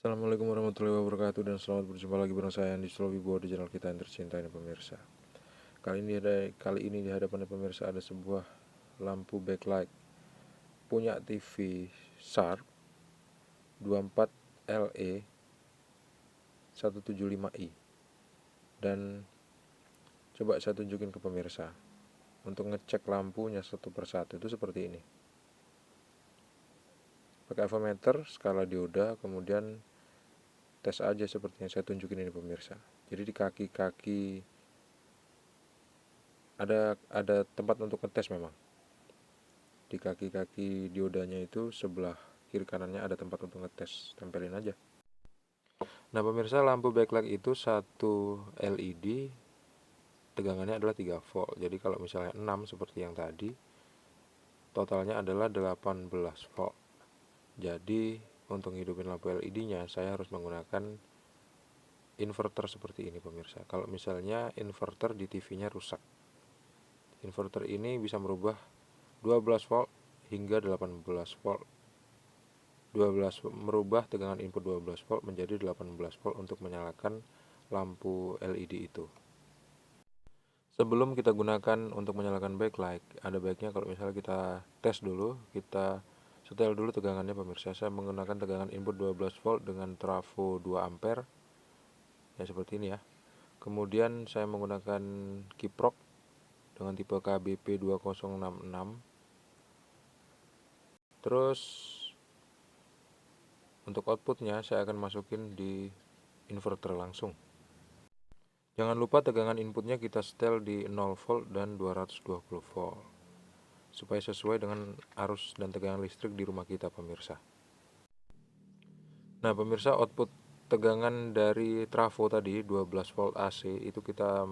Assalamualaikum warahmatullahi wabarakatuh dan selamat berjumpa lagi bareng saya di Slow Wibo di channel kita yang tercinta ini pemirsa. Kali ini di hadapan pemirsa ada sebuah lampu backlight punya TV Sharp 24 LE 175i, dan coba saya tunjukin ke pemirsa untuk ngecek lampunya satu persatu itu seperti ini. Pakai avometer, skala dioda, kemudian tes aja seperti yang saya tunjukin ini pemirsa. Jadi di kaki-kaki ada tempat untuk ngetes memang. Di kaki-kaki diodanya itu sebelah kiri kanannya ada tempat untuk ngetes, tempelin aja. Nah pemirsa, lampu backlight itu satu LED tegangannya adalah 3 volt. Jadi kalau misalnya 6 seperti yang tadi, totalnya adalah 18 volt. Jadi untuk hidupin lampu LED-nya saya harus menggunakan inverter seperti ini pemirsa. Kalau misalnya inverter di TV-nya rusak, inverter ini bisa merubah 12 volt hingga 18 volt. 12 merubah tegangan input 12 volt menjadi 18 volt untuk menyalakan lampu LED itu. Sebelum kita gunakan untuk menyalakan backlight, ada baiknya kalau misalnya kita tes dulu, kita setel dulu tegangannya pemirsa. Saya menggunakan tegangan input 12 volt dengan trafo 2 ampere ya, seperti ini ya. Kemudian saya menggunakan kiprok dengan tipe KBP 2066. Terus untuk outputnya saya akan masukin di inverter langsung. Jangan lupa tegangan inputnya kita setel di 0 volt dan 220 volt supaya sesuai dengan arus dan tegangan listrik di rumah kita pemirsa. Nah pemirsa, output tegangan dari trafo tadi 12 volt AC itu kita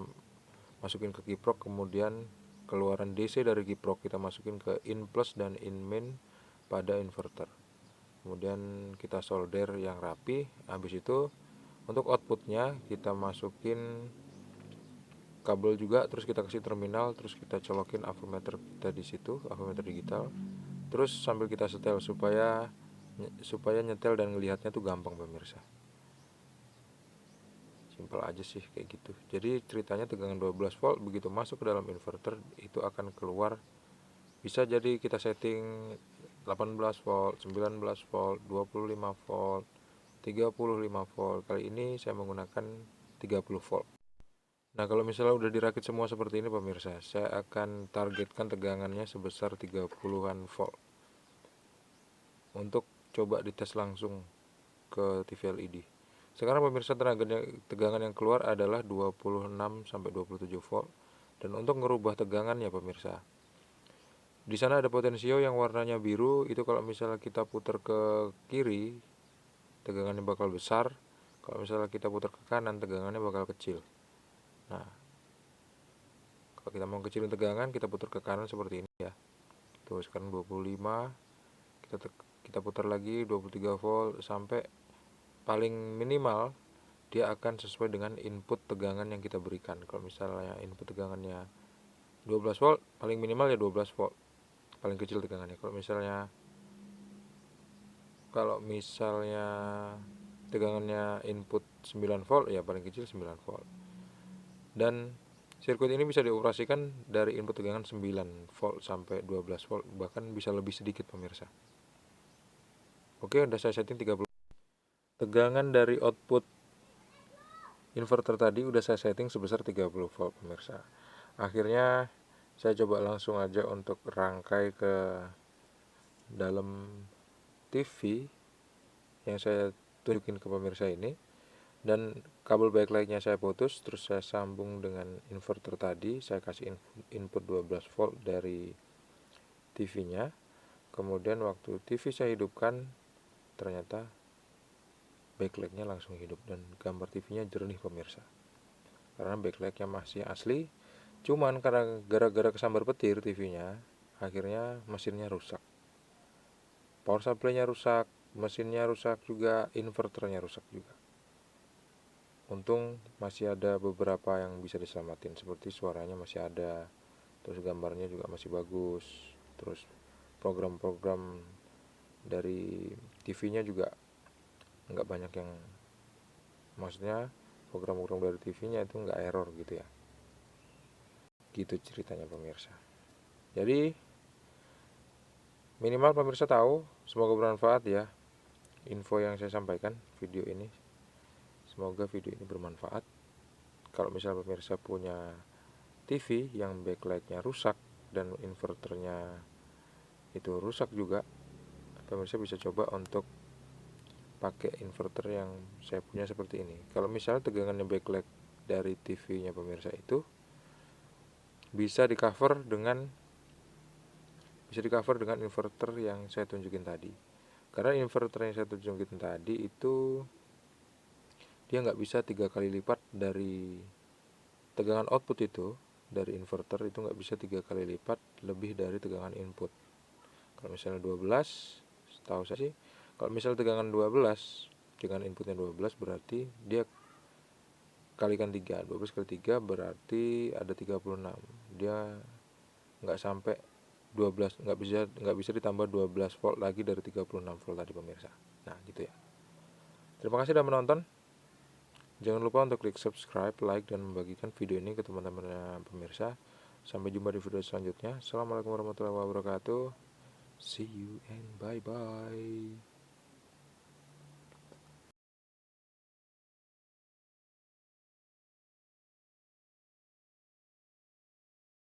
masukin ke kiprok, kemudian keluaran DC dari kiprok kita masukin ke in plus dan in main pada inverter. Kemudian kita solder yang rapi. Habis itu untuk outputnya kita masukin kabel juga, terus kita kasih terminal, terus kita colokin avometer kita di situ, avometer digital. Terus sambil kita setel supaya nyetel dan ngelihatnya tuh gampang pemirsa. Simpel aja sih kayak gitu. Jadi ceritanya tegangan 12 volt begitu masuk ke dalam inverter itu akan keluar. Bisa jadi kita setting 18 volt, 19 volt, 25 volt, 35 volt. Kali ini saya menggunakan 30 volt. Nah kalau misalnya udah dirakit semua seperti ini pemirsa, saya akan targetkan tegangannya sebesar 30-an volt untuk coba dites langsung ke TV LED. Sekarang pemirsa, tegangan yang keluar adalah 26 sampai 27 volt. Dan untuk ngerubah tegangannya pemirsa, di sana ada potensio yang warnanya biru, itu kalau misalnya kita putar ke kiri tegangannya bakal besar, kalau misalnya kita putar ke kanan tegangannya bakal kecil. Nah, kalau kita mau kecilin tegangan, kita putar ke kanan seperti ini ya. Tuh sekarang 25, kita putar lagi 23 volt sampai paling minimal dia akan sesuai dengan input tegangan yang kita berikan. Kalau misalnya input tegangannya 12 volt, paling minimal ya 12 volt. Paling kecil tegangannya. Kalau misalnya tegangannya input 9 volt, ya paling kecil 9 volt. Dan sirkuit ini bisa dioperasikan dari input tegangan 9 volt sampai 12 volt, bahkan bisa lebih sedikit pemirsa. Oke, udah saya setting 30. Tegangan dari output inverter tadi udah saya setting sebesar 30 volt pemirsa. Akhirnya saya coba langsung aja untuk rangkai ke dalam TV yang saya tunjukin ke pemirsa ini. Dan kabel backlightnya saya putus, terus saya sambung dengan inverter tadi. Saya kasih input 12 volt dari TV-nya. Kemudian waktu TV saya hidupkan, ternyata backlightnya langsung hidup dan gambar TV-nya jernih pemirsa. Karena backlightnya masih asli, cuman karena gara-gara kesambar petir TV-nya, akhirnya mesinnya rusak. Power supply-nya rusak, mesinnya rusak juga, inverternya rusak juga. Untung masih ada beberapa yang bisa diselamatin, seperti suaranya masih ada, terus gambarnya juga masih bagus, terus program-program dari TV-nya juga nggak banyak yang, maksudnya program-program dari TV-nya itu nggak error gitu ya. Gitu ceritanya pemirsa. Jadi minimal pemirsa tahu, semoga bermanfaat ya info yang saya sampaikan video ini. Semoga video ini bermanfaat. Kalau misalnya pemirsa punya TV yang backlightnya rusak dan inverternya itu rusak juga, pemirsa bisa coba untuk pakai inverter yang saya punya seperti ini. Kalau misalnya tegangannya backlight dari TV-nya pemirsa itu bisa di cover dengan inverter yang saya tunjukin tadi. Karena inverter yang saya tunjukin tadi itu dia nggak bisa 3 kali lipat dari tegangan output itu, dari inverter itu nggak bisa 3 kali lipat lebih dari tegangan input. Kalau misalnya 12, setahu saya sih, kalau misalnya tegangan 12 dengan inputnya 12 berarti dia kalikan 3, 12 kali 3 berarti ada 36. Dia nggak sampai 12, nggak bisa ditambah 12 volt lagi dari 36 volt tadi pemirsa. Nah gitu ya. Terima kasih sudah menonton. Jangan lupa untuk klik subscribe, like, dan membagikan video ini ke teman-teman pemirsa. Sampai jumpa di video selanjutnya. Assalamualaikum warahmatullahi wabarakatuh. See you and bye bye.